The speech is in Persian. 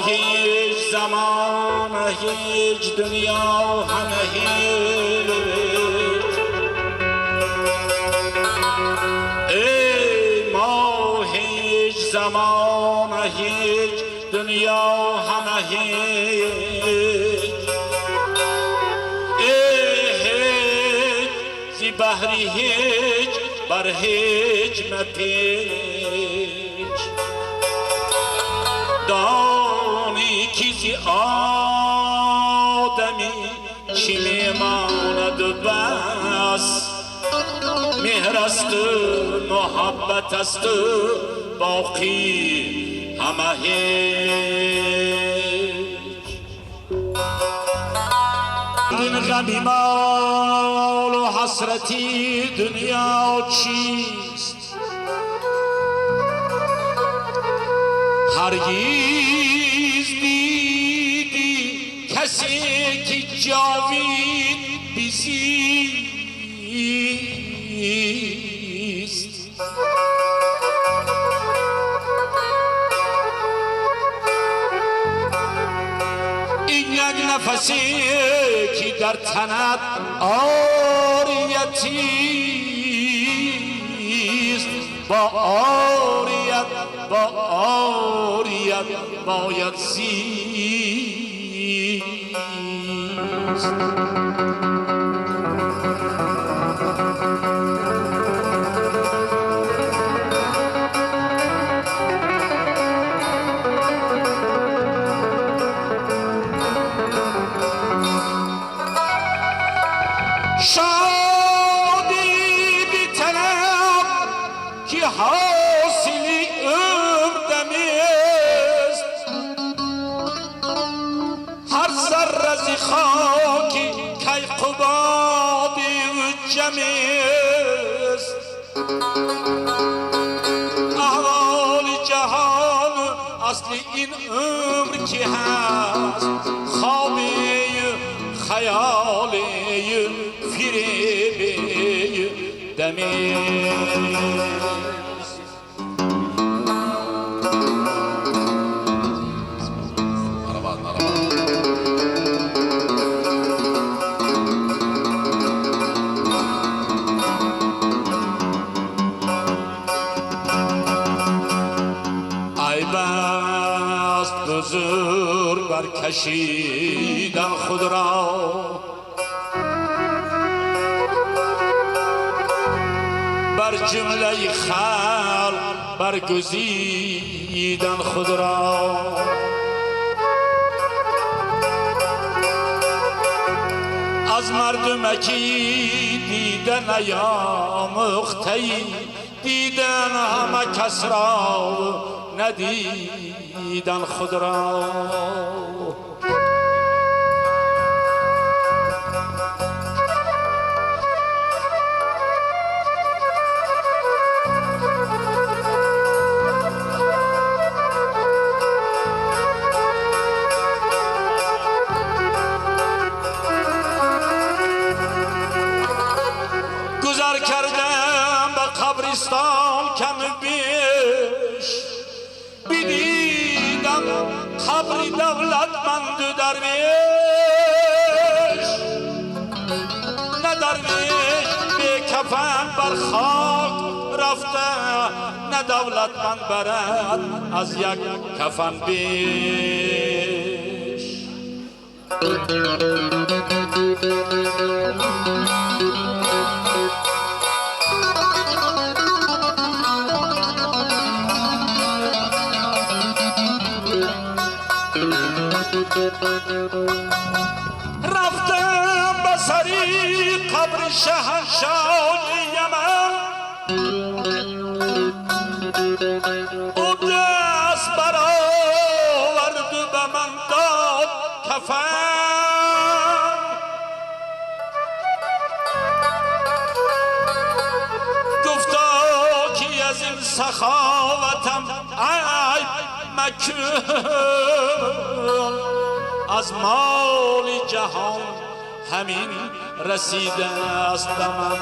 هیچ زمان هیچ دنیا همه هیچ ای ما هیچ زمان هیچ دنیا همه هیچ ای هیچ زی بحری هیچ بر هیچ مپیچ دانی کسی آدمی چی میماند بس مهر است محبت است باقی همه هیچ این غمی مال و حسرتی دنیا چیست هرگیز دیدی کسی که جاوید بیزیست این یک نفسی که در تنت آریتیست با آریت باید زیست شادی بی طلب که حاصلی دمیست هر ذره ز خاکی کیقبادی و جمیست احوال جهان اصل این عمر که هست خوابی خیالی فریبی دمیست ای بست بزرگ برکشیدن خود را بر جمله خلق برگزیدن خود را از مردمکی دیدن نیاموخته دیدن همه کس را ندیدن خود را گذر کردم به قبرستان کم بیش بدیدم قبر دولتمند درویش نه درویش به کفن بر خاک رفته نه دولتمند برد از یک کفن بیش رفتم به سری قبر شهنشاه یمن او دست برآورد و به من داد کفن گفتا که از این سخاوتم عیب مکن از مال جهان همین رسیده است به من